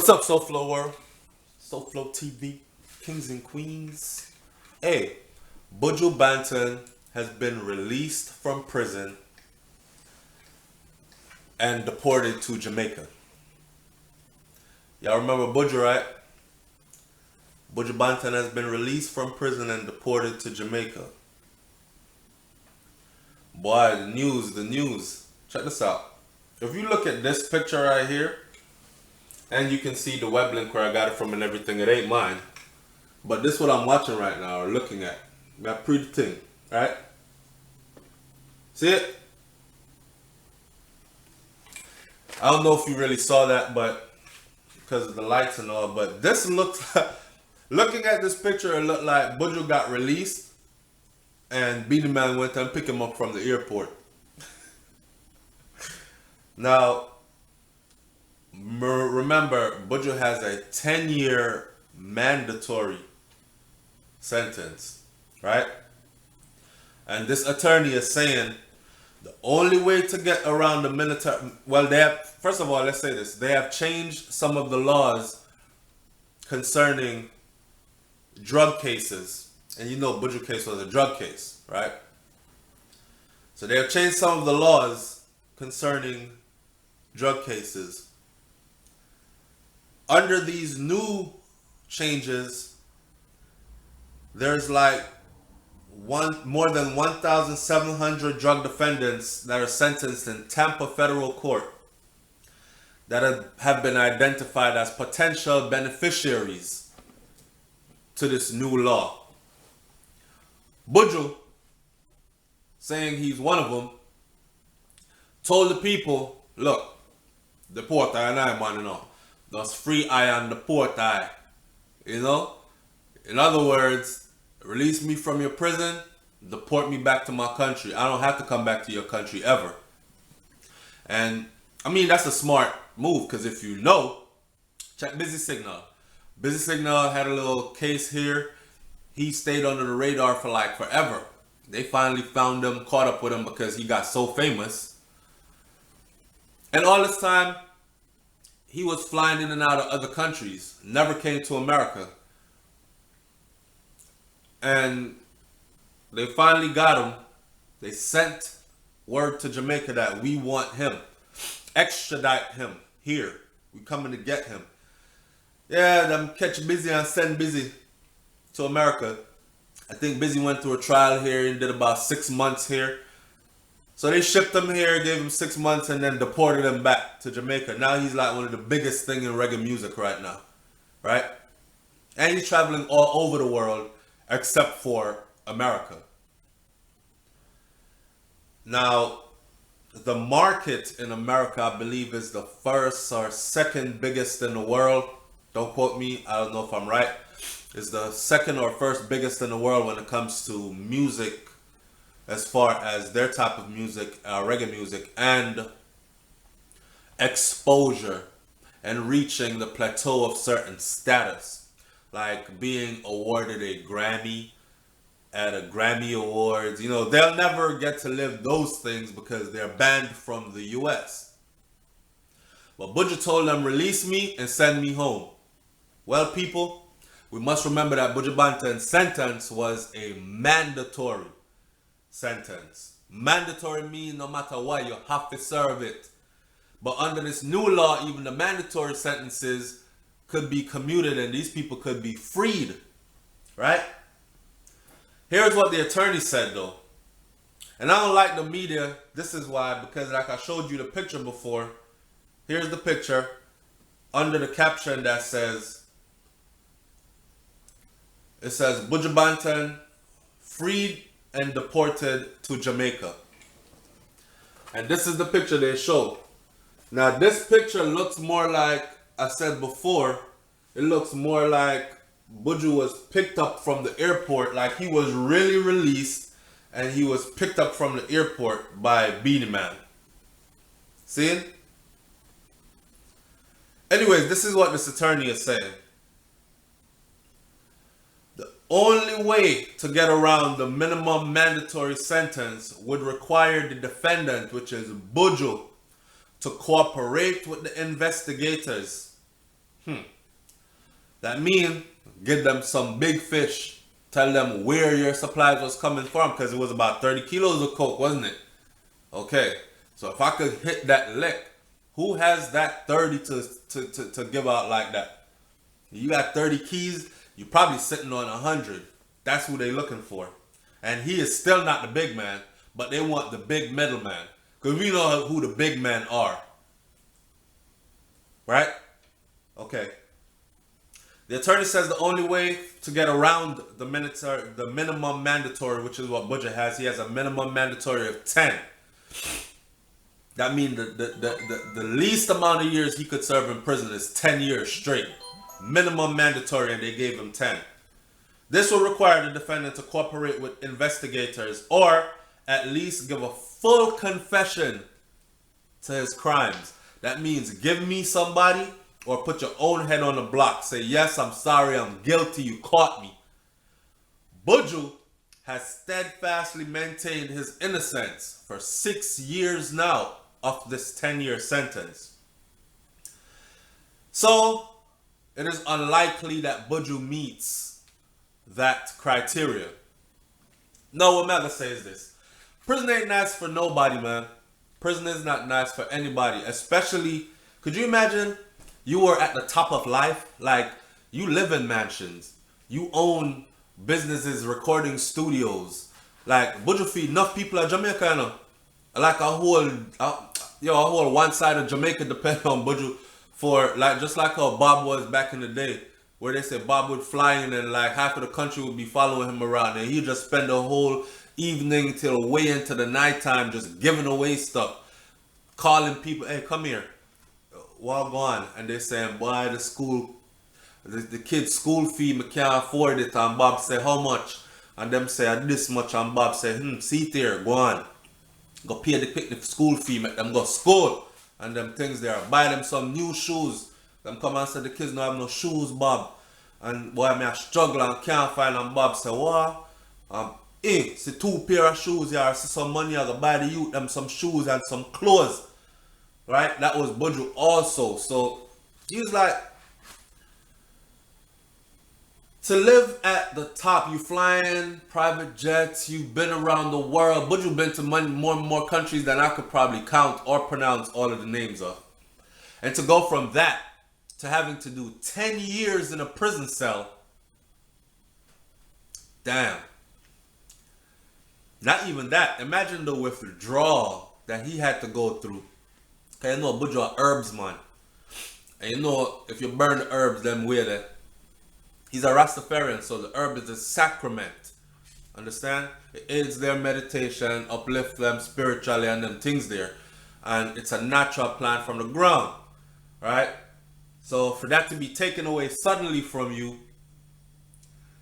What's up, SouFLo world? SouFLoTV, kings and queens. Hey, Buju Banton has been released from prison and deported to Jamaica. Y'all remember Buju, right? Buju Banton has been released from prison and deported to Jamaica. Boy, the news. Check this out. If you look at this picture right here, and you can see the web link where I got it from and everything, it ain't mine. But this is what I'm watching right now, or looking at. That pretty thing, right? See it? I don't know if you really saw that, but because of the lights and all, but this looks, looking at this picture, it looked like Buju got released and Beanie Man went and picked him up from the airport. Now, remember, Buju has a 10-year mandatory sentence, right? And this attorney is saying the only way to get around the military, well, they have, first of all, let's say this, they have changed some of the laws concerning drug cases. And you know Buju case was a drug case, right? So they have changed some of the laws concerning drug cases. Under these new changes, there's like more than 1,700 drug defendants that are sentenced in Tampa federal court that have been identified as potential beneficiaries to this new law. Buju, saying he's one of them, told the people, look, deport I and I want to know. That's free I and deport I. You know? In other words, release me from your prison, deport me back to my country. I don't have to come back to your country ever. And I mean, that's a smart move, because if you know, check Busy Signal. Busy Signal had a little case here. He stayed under the radar for like forever. They finally found him, caught up with him because he got so famous. And all this time, he was flying in and out of other countries, never came to America. And they finally got him. They sent word to Jamaica that we want him. Extradite him here. We coming to get him. Yeah, them catch Busy and send Busy to America. I think Busy went through a trial here and did about 6 months here. So they shipped him here, gave him 6 months, and then deported him back to Jamaica. Now he's like one of the biggest thing in reggae music right now, right? And he's traveling all over the world except for America. Now, the market in America, I believe, is the first or second biggest in the world. Don't quote me, I don't know if I'm right. It's the second or first biggest in the world when it comes to music, as far as their type of music, reggae music, and exposure and reaching the plateau of certain status, like being awarded a Grammy at a Grammy Awards. You know, they'll never get to live those things because they're banned from the US. But Buju told them, release me and send me home. Well, people, we must remember that Buju Banton's sentence was a mandatory sentence. Mandatory means no matter what, you have to serve it. But under this new law, even the mandatory sentences could be commuted and these people could be freed, right? Here's what the attorney said though. And I don't like the media. This is why, because like I showed you the picture before. Here's the picture under the caption that says, it says Buju Banton freed and deported to Jamaica. And this is the picture they show. Now this picture looks more like, I said before, it looks more like Buju was picked up from the airport, like he was really released and he was picked up from the airport by Beanie Man. See? Anyways, this is what this attorney is saying. The only way to get around the minimum mandatory sentence would require the defendant, which is Buju, to cooperate with the investigators That mean give them some big fish. Tell them where your supplies was coming from, because it was about 30 kilos of coke, wasn't it? Okay. So if I could hit that lick, who has that 30 to give out like that? You got 30 keys, you're probably sitting on 100. That's who they looking for. And he is still not the big man, but they want the big middleman. Because we know who the big men are. Right? Okay. The attorney says the only way to get around the minimum mandatory, which is what Buju has, he has a minimum mandatory of 10. That means the least amount of years he could serve in prison is 10 years straight. Minimum mandatory, and they gave him 10. This will require the defendant to cooperate with investigators or at least give a full confession to his crimes. That means give me somebody or put your own head on the block. Say, yes, I'm sorry, I'm guilty, you caught me. Buju has steadfastly maintained his innocence for 6 years now of this 10-year sentence. So, it is unlikely that Buju meets that criteria. No, what I'm gonna say is this. Prison ain't nice for nobody, man. Prison is not nice for anybody. Especially, could you imagine you were at the top of life? Like, you live in mansions. You own businesses, recording studios. Like, Buju feed enough people at Jamaica, you know? Like a whole one side of Jamaica depend on Buju for, like, just like how Bob was back in the day, where they said Bob would fly in and like half of the country would be following him around, and he'd just spend the whole evening till way into the nighttime just giving away stuff, calling people, hey, come here, walk on, and they saying, boy, the kids' school fee, me can't afford it, and Bob say, how much? And them say, this much, and Bob say, see there, go on, go pay the school fee, make them go school, and them things there, buy them some new shoes. Them come and say the kids don't have no shoes, Bob. And boy, me I struggle and can't find them. Bob say, what? See 2 pair of shoes here. I see some money, I go buy the youth them some shoes and some clothes. Right? That was Buju also. So he was like, to live at the top, you flying private jets, you've been around the world. Buju been to more countries than I could probably count or pronounce all of the names of. And to go from that to having to do 10 years in a prison cell, damn. Not even that. Imagine the withdrawal that he had to go through. Okay, you know Buju are herbs, man. And you know, if you burn the herbs, them way there. He's a Rastafarian, so the herb is a sacrament. Understand? It aids their meditation, uplift them spiritually and them things there. And it's a natural plant from the ground. Right? So for that to be taken away suddenly from you,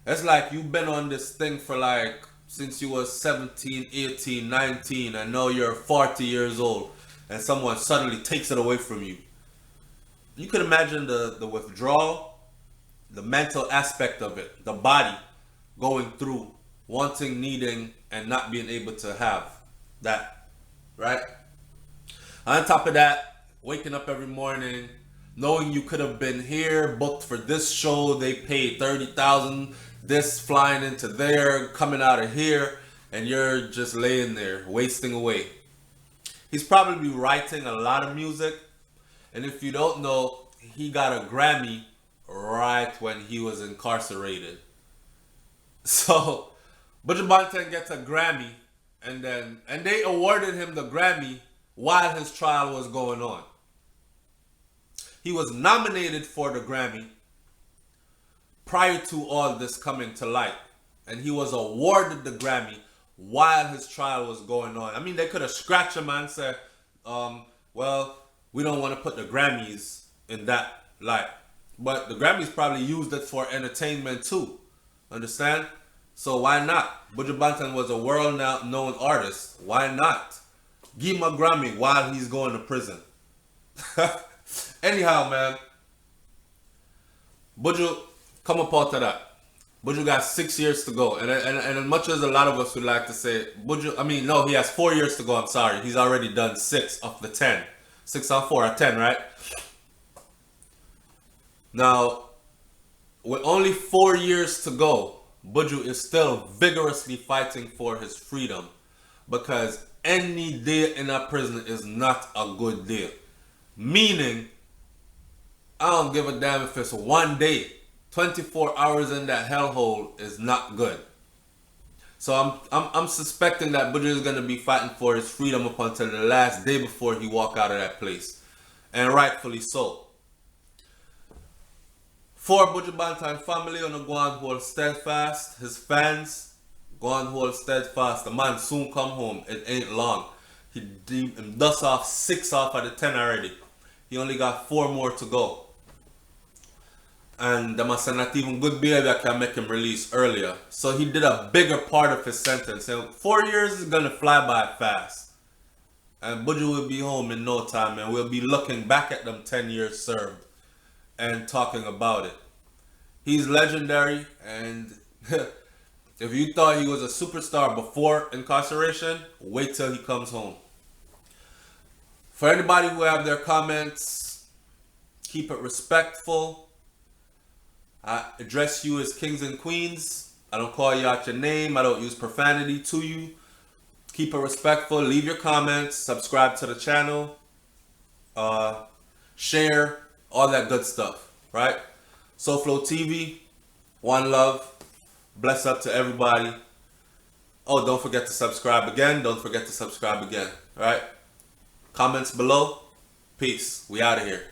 it's like you've been on this thing for like since you was 17, 18, 19, and now you're 40 years old, and someone suddenly takes it away from you. You can imagine the withdrawal, the mental aspect of it, the body going through, wanting, needing, and not being able to have that, right? On top of that, waking up every morning, knowing you could have been here, booked for this show, they paid 30,000, this flying into there, coming out of here, and you're just laying there, wasting away. He's probably writing a lot of music, and if you don't know, he got a Grammy right when he was incarcerated. So, Buju Banton gets a Grammy, and they awarded him the Grammy while his trial was going on. He was nominated for the Grammy prior to all this coming to light. And he was awarded the Grammy while his trial was going on. I mean, they could have scratched him and said, well, we don't want to put the Grammys in that light. But the Grammys probably used it for entertainment too. Understand? So why not? Buju Banton was a world-known artist. Why not? Give him a Grammy while he's going to prison. Anyhow, man, Buju come up out of that. Buju got 6 years to go, and as much as a lot of us would like to say, Buju, I mean, no, he has 4 years to go. I'm sorry, he's already done 6 of the 10. 6 on 4 are 10, right? Now, with only 4 years to go, Buju is still vigorously fighting for his freedom, because any day in a prison is not a good day. Meaning, I don't give a damn if it's one day. 24 hours in that hellhole is not good. So I'm suspecting that Buju is gonna be fighting for his freedom up until the last day before he walk out of that place, and rightfully so. For Buju Banton family, on the go and hold steadfast. His fans, go and hold steadfast. The man soon come home. It ain't long. He dust off 6 off of the 10 already. He only got 4 more to go. And the man said not even good behavior can make him release earlier. So he did a bigger part of his sentence. And 4 years is gonna fly by fast. And Buju will be home in no time, and we'll be looking back at them 10 years served and talking about it. He's legendary, and if you thought he was a superstar before incarceration, wait till he comes home. For anybody who have their comments, keep it respectful. I address you as kings and queens. I don't call you out your name. I don't use profanity to you. Keep it respectful. Leave your comments. Subscribe to the channel. Share. All that good stuff. Right? SouFLoTV. One love. Bless up to everybody. Oh, don't forget to subscribe again. Don't forget to subscribe again. Right? Comments below. Peace. We out of here.